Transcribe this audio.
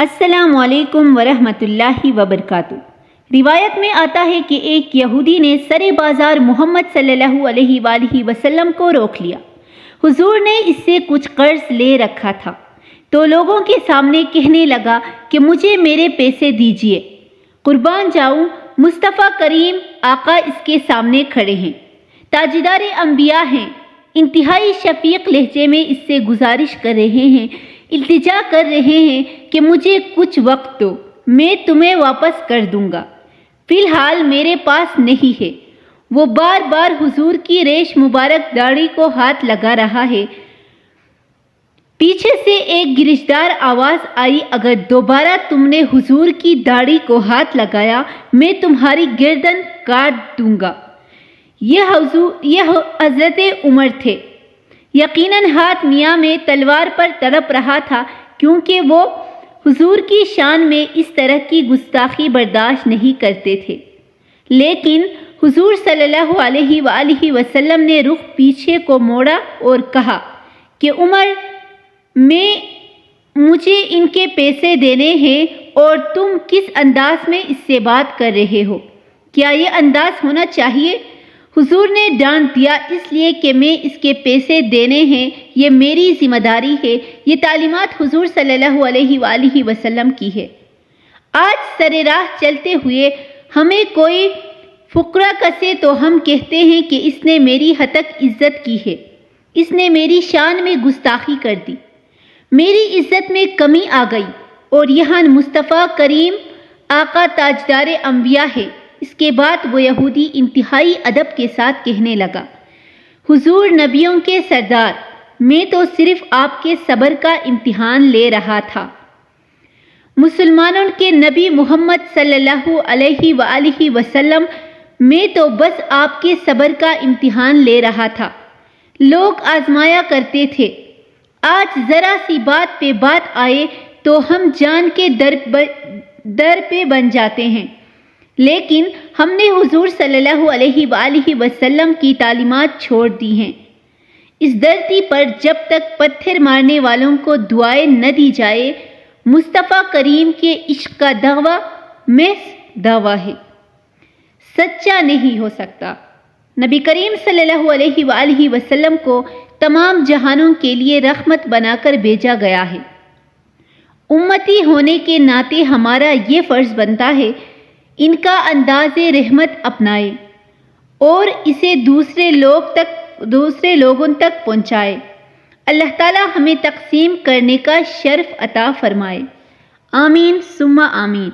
السلام علیکم ورحمۃ اللہ وبرکاتہ۔ روایت میں آتا ہے کہ ایک یہودی نے سر بازار محمد صلی اللہ علیہ وآلہ وسلم کو روک لیا۔ حضور نے اس سے کچھ قرض لے رکھا تھا تو لوگوں کے سامنے کہنے لگا کہ مجھے میرے پیسے دیجیے، قربان جاؤں۔ مصطفیٰ کریم آقا اس کے سامنے کھڑے ہیں، تاجدار انبیاء ہیں، انتہائی شفیق لہجے میں اس سے گزارش کر رہے ہیں، التجا کر رہے ہیں کہ مجھے کچھ وقت دو، میں تمہیں واپس کر دوں گا، فی الحال میرے پاس نہیں ہے۔ وہ بار بار حضور کی ریش مبارک داڑھی کو ہاتھ لگا رہا ہے۔ پیچھے سے ایک گرجدار آواز آئی، اگر دوبارہ تم نے حضور کی داڑھی کو ہاتھ لگایا میں تمہاری گردن کاٹ دوں گا۔ یہ حضرت عمر تھے۔ یقیناً ہاتھ میاں میں تلوار پر تڑپ رہا تھا، کیونکہ وہ حضور کی شان میں اس طرح کی گستاخی برداشت نہیں کرتے تھے۔ لیکن حضور صلی اللہ علیہ وآلہ وسلم نے رخ پیچھے کو موڑا اور کہا کہ عمر، مجھے ان کے پیسے دینے ہیں اور تم کس انداز میں اس سے بات کر رہے ہو؟ کیا یہ انداز ہونا چاہیے؟ حضور نے ڈانٹ دیا، اس لیے کہ میں اس کے پیسے دینے ہیں، یہ میری ذمہ داری ہے۔ یہ تعلیمات حضور صلی اللہ علیہ وآلہ وسلم کی ہے۔ آج سر راہ چلتے ہوئے ہمیں کوئی فقرہ کسے تو ہم کہتے ہیں کہ اس نے میری ہتک عزت کی ہے، اس نے میری شان میں گستاخی کر دی، میری عزت میں کمی آ گئی، اور یہاں مصطفیٰ کریم آقا تاجدار انبیاء ہے۔ اس کے بعد وہ یہودی انتہائی ادب کے ساتھ کہنے لگا، حضور نبیوں کے سردار، میں تو صرف آپ کے صبر کا امتحان لے رہا تھا۔ مسلمانوں کے نبی محمد صلی اللہ علیہ وآلہ وسلم، میں تو بس آپ کے صبر کا امتحان لے رہا تھا۔ لوگ آزمایا کرتے تھے، آج ذرا سی بات پہ بات آئے تو ہم جان کے در پہ بن جاتے ہیں، لیکن ہم نے حضور صلی اللہ علیہ وآلہ وسلم کی تعلیمات چھوڑ دی ہیں۔ اس دھرتی پر جب تک پتھر مارنے والوں کو دعائیں نہ دی جائے، مصطفیٰ کریم کے عشق کا دعویٰ محض دعویٰ ہے، سچا نہیں ہو سکتا۔ نبی کریم صلی اللہ علیہ وآلہ وسلم کو تمام جہانوں کے لیے رحمت بنا کر بھیجا گیا ہے۔ امتی ہونے کے ناطے ہمارا یہ فرض بنتا ہے ان کا انداز رحمت اپنائے اور اسے دوسرے لوگوں تک پہنچائے۔ اللہ تعالی ہمیں تقسیم کرنے کا شرف عطا فرمائے، آمین ثم آمین۔